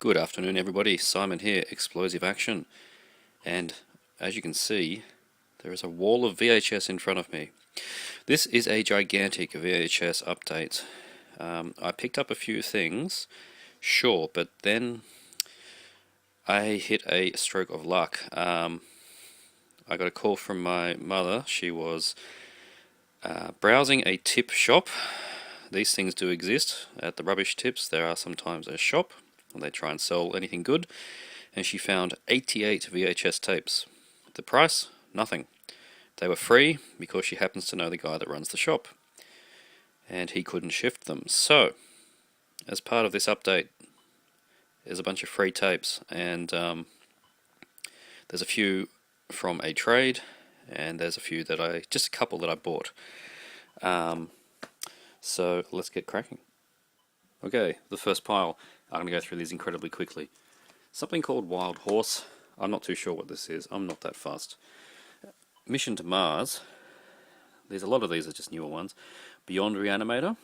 Good afternoon, everybody. Simon here, Explosive Action. And as you can see, there is a wall of VHS in front of me. This is a gigantic VHS update. I picked up a few things, sure, but then I hit a stroke of luck. I got a call from my mother. She was browsing a tip shop. These things do exist. At the rubbish tips, there are sometimes a shop. They try and sell anything good, and she found 88 VHS tapes. The price? Nothing. They were free because she happens to know the guy that runs the shop, and he couldn't shift them. So, as part of this update, there's a bunch of free tapes, and there's a few from a trade, and there's a few that just a couple that I bought. So let's get cracking. Okay, the first pile. I'm going to go through these incredibly quickly. Something called Wild Horse. I'm not too sure what this is. I'm not that fussed. Mission to Mars. There's a lot of these are just newer ones. Beyond Reanimator.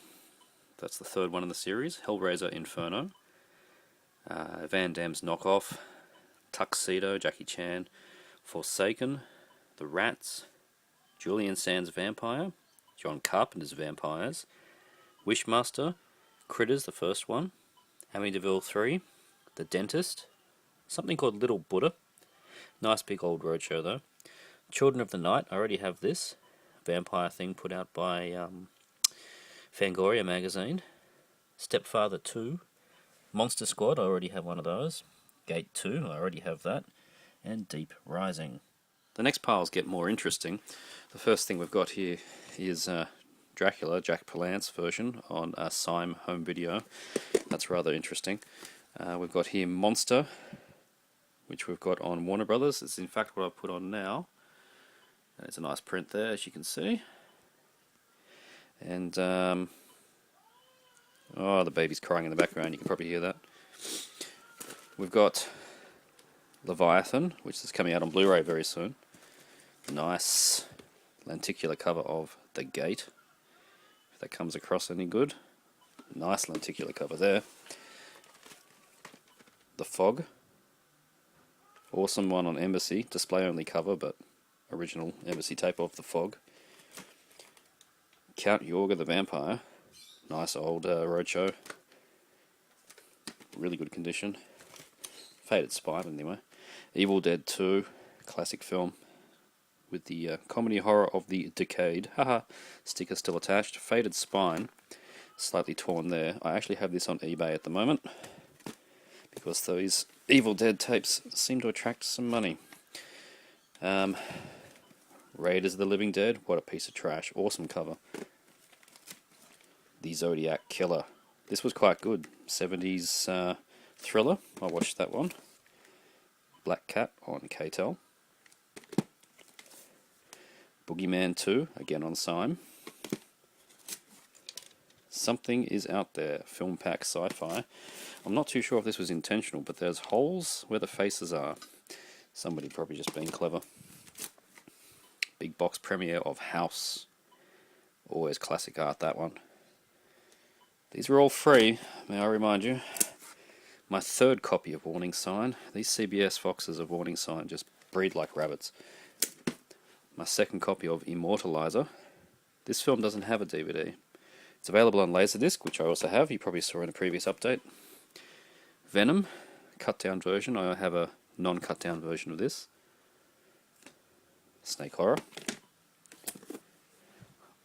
That's the third one in the series. Hellraiser Inferno. Van Damme's Knockoff. Tuxedo, Jackie Chan. Forsaken. The Rats. Julian Sands Vampire. John Carpenter's Vampires. Wishmaster. Critters, the first one. Amityville 3, The Dentist, something called Little Buddha, nice big old roadshow though. Children of the Night, I already have this, vampire thing put out by Fangoria magazine. Stepfather 2, Monster Squad, I already have one of those. Gate 2, I already have that. And Deep Rising. The next piles get more interesting. The first thing we've got here is Dracula, Jack Palance version on a Sime home video. That's rather interesting. We've got here Monster, which we've got on Warner Brothers. It's in fact what I've put on now. And it's a nice print there, as you can see. And, oh, the baby's crying in the background. You can probably hear that. We've got Leviathan, which is coming out on Blu-ray very soon. Nice lenticular cover of The Gate. If that comes across any good. Nice lenticular cover there. The Fog. Awesome one on Embassy. Display only cover, but original Embassy tape of The Fog. Count Yorga the Vampire. Nice old roadshow. Really good condition. Faded spine anyway. Evil Dead 2. Classic film. With the comedy horror of the decade. Haha. Sticker still attached. Faded spine. Slightly torn there. I actually have this on eBay at the moment. Because these Evil Dead tapes seem to attract some money. Raiders of the Living Dead. What a piece of trash. Awesome cover. The Zodiac Killer. This was quite good. 70s thriller. I watched that one. Black Cat on KTEL. Boogeyman 2, again on Sime. Something is Out There, Film Pack Sci-Fi. I'm not too sure if this was intentional, but there's holes where the faces are. Somebody probably just being clever. Big box premiere of House. Always classic art, that one. These were all free, may I remind you. My third copy of Warning Sign. These CBS Foxes of Warning Sign just breed like rabbits. My second copy of Immortalizer. This film doesn't have a DVD. It's available on Laserdisc, which I also have. You probably saw in a previous update. Venom, cut-down version. I have a non-cut-down version of this. Snake Horror.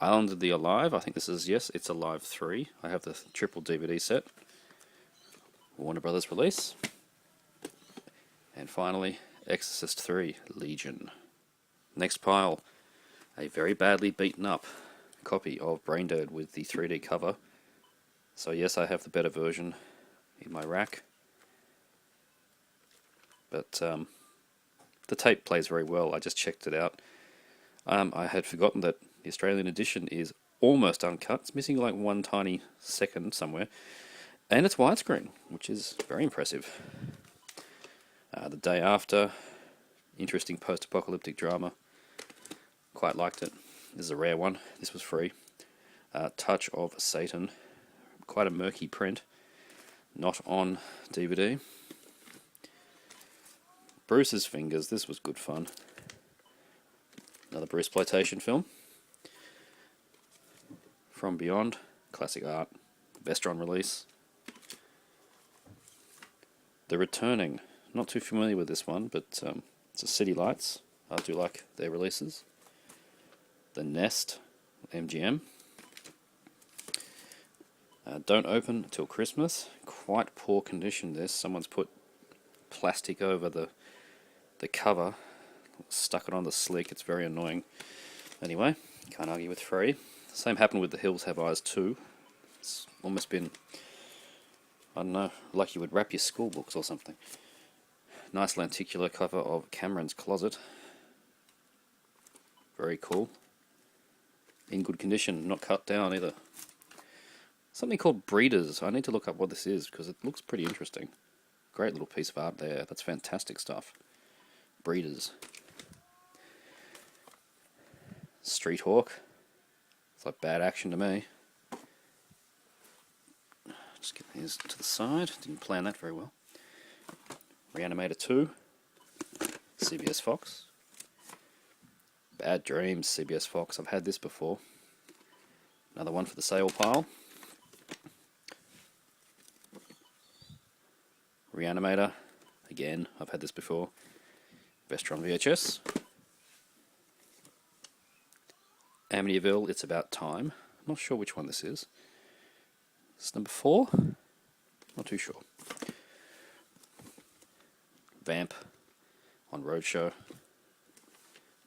Island of the Alive. I think this is, yes, it's Alive 3. I have the triple DVD set. Warner Brothers release. And finally, Exorcist 3, Legion. Next pile, a very badly beaten up copy of Braindead with the 3D cover. So yes, I have the better version in my rack. But the tape plays very well. I just checked it out. I had forgotten that the Australian edition is almost uncut. It's missing like one tiny second somewhere. And it's widescreen, which is very impressive. The Day After, interesting post-apocalyptic drama. Quite liked it. This is a rare one. This was free. Touch of Satan. Quite a murky print. Not on DVD. Bruce's Fingers, this was good fun. Another Bruce exploitation film. From Beyond, classic art. Vestron release. The Returning, not too familiar with this one, but it's a City Lights. I do like their releases. The Nest, MGM. Don't Open Until Christmas. Quite poor condition this. Someone's put plastic over the cover, stuck it on the sleek. It's very annoying. Anyway, can't argue with free. Same happened with The Hills Have Eyes too. It's almost been, I don't know, like you would wrap your school books or something. Nice lenticular cover of Cameron's Closet. Very cool. In good condition, not cut down either. Something called Breeders. I need to look up what this is because it looks pretty interesting. Great little piece of art there. That's fantastic stuff. Breeders. Street Hawk. It's like bad action to me. Just get these to the side. Didn't plan that very well. Reanimator 2. CBS Fox. Bad Dreams, CBS Fox. I've had this before. Another one for the sale pile. Reanimator. Again, I've had this before. Vestron VHS. Amityville, It's About Time. I'm not sure which one this is. Is this number 4? Not too sure. Vamp on Roadshow.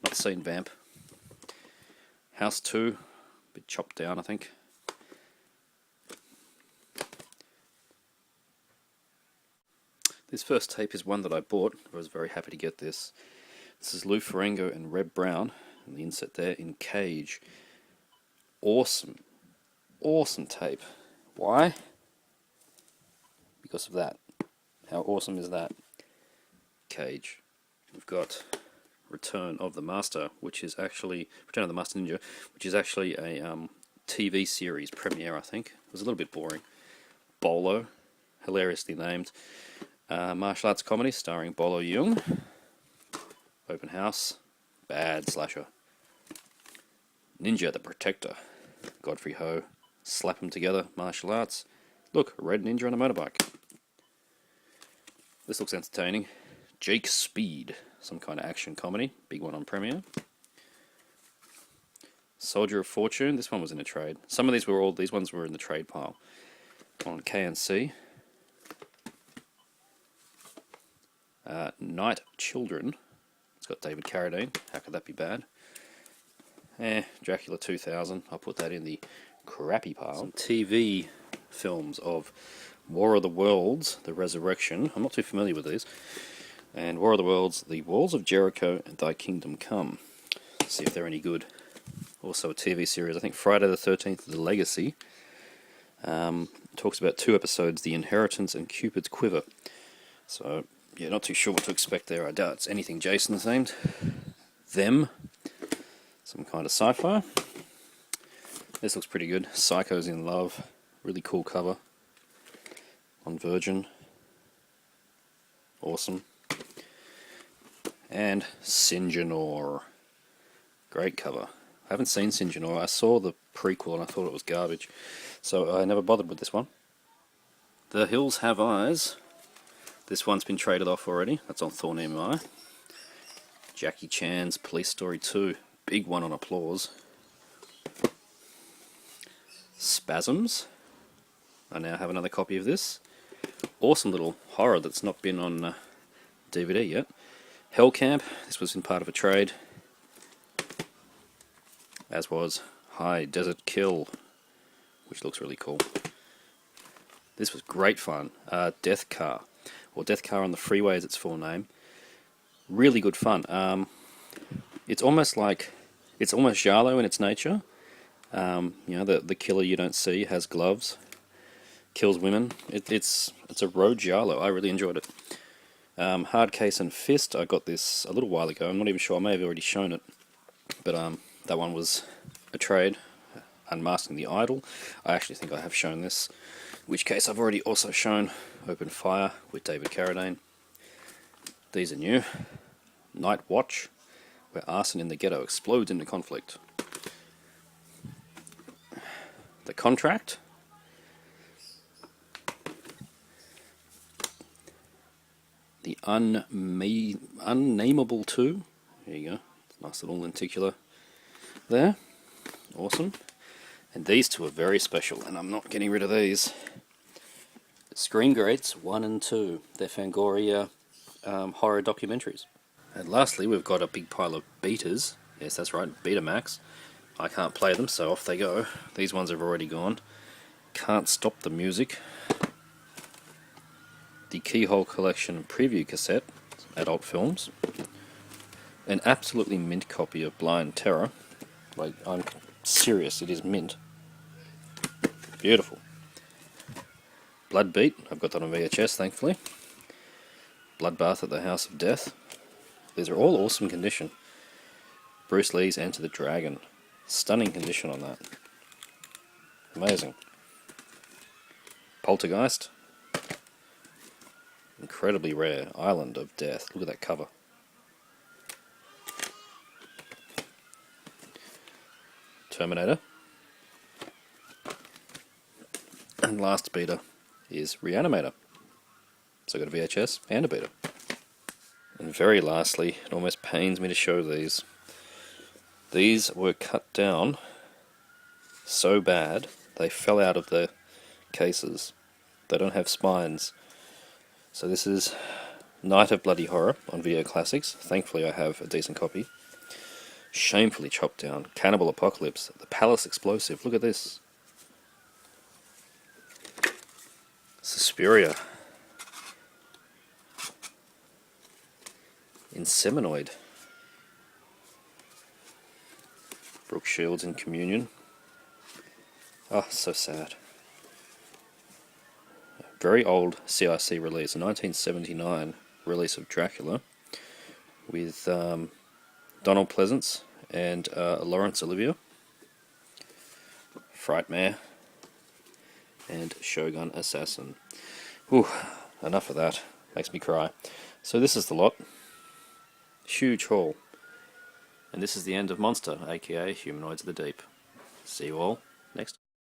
Not seen Vamp. House 2. A bit chopped down, I think. This first tape is one that I bought. I was very happy to get this. This is Lou Ferrigno and Reb Brown, and the inset there in Cage. Awesome, awesome tape. Why? Because of that. How awesome is that? Cage. We've got Return of the Master, which is actually Return of the Master Ninja, which is actually a TV series premiere. I think it was a little bit boring. Bolo, hilariously named. Martial arts comedy starring Bolo Yeung. Open House. Bad slasher. Ninja the Protector. Godfrey Ho. Slap them together. Martial arts. Look, a red ninja on a motorbike. This looks entertaining. Jake Speed. Some kind of action comedy. Big one on premiere. Soldier of Fortune. This one was in a trade. Some of these ones were in the trade pile. On KNC. Night Children. It's got David Carradine. How could that be bad? Dracula 2000. I'll put that in the crappy pile. Some TV films of War of the Worlds, The Resurrection. I'm not too familiar with these. And War of the Worlds, The Walls of Jericho and Thy Kingdom Come. Let's see if they're any good. Also a TV series, I think Friday the 13th, The Legacy. Talks about 2 episodes, The Inheritance and Cupid's Quiver. So, yeah, not too sure what to expect there. I doubt it's anything Jason themed. Them. Some kind of sci-fi. This looks pretty good. Psycho's in Love. Really cool cover. On Virgin. Awesome. And Sinjanor. Great cover. I haven't seen Sinjanor. I saw the prequel and I thought it was garbage. So I never bothered with this one. The Hills Have Eyes. This one's been traded off already. That's on Thorn MI. Jackie Chan's Police Story 2. Big one on Applause. Spasms. I now have another copy of this. Awesome little horror that's not been on DVD yet. Hell Camp. This was in part of a trade. As was High Desert Kill, which looks really cool. This was great fun. Death Car. Or Death Car on the Freeway is its full name. Really good fun. It's almost giallo in its nature. You know, the killer you don't see has gloves, kills women. It's a road giallo. I really enjoyed it. Hard Case and Fist. I got this a little while ago. I'm not even sure. I may have already shown it, but that one was a trade. Unmasking the Idol. I actually think I have shown this. In which case I've already also shown Open Fire with David Carradine. These are new. Night Watch, where arson in the ghetto explodes into conflict. The Contract. The Unnameable 2. There you go. Nice little lenticular there. Awesome. And these two are very special, and I'm not getting rid of these. Screen Greats 1 and 2. They're Fangoria horror documentaries. And lastly, we've got a big pile of betas. Yes, that's right, Betamax. I can't play them, so off they go. These ones have already gone. Can't Stop the Music. The Keyhole Collection preview cassette, adult films. An absolutely mint copy of Blind Terror. Like, I'm serious, it is mint. Beautiful. Blood Beat, I've got that on VHS, thankfully. Bloodbath at the House of Death. These are all awesome condition. Bruce Lee's Enter the Dragon. Stunning condition on that. Amazing. Poltergeist. Incredibly rare. Island of Death. Look at that cover. Terminator. And last beta is Reanimator. So I got a VHS and a beta. And very lastly, it almost pains me to show these. These were cut down so bad they fell out of the cases. They don't have spines. So this is Night of Bloody Horror on Video Classics. Thankfully I have a decent copy. Shamefully chopped down. Cannibal Apocalypse. The Palace Explosive. Look at this. Suspiria. Inseminoid. Brooke Shields in Communion. Oh, so sad. Very old CIC release, a 1979 release of Dracula with Donald Pleasance and Laurence Olivier, Frightmare, and Shogun Assassin. Whew, enough of that. Makes me cry. So this is the lot. Huge haul. And this is the end of Monster, aka Humanoids of the Deep. See you all next time.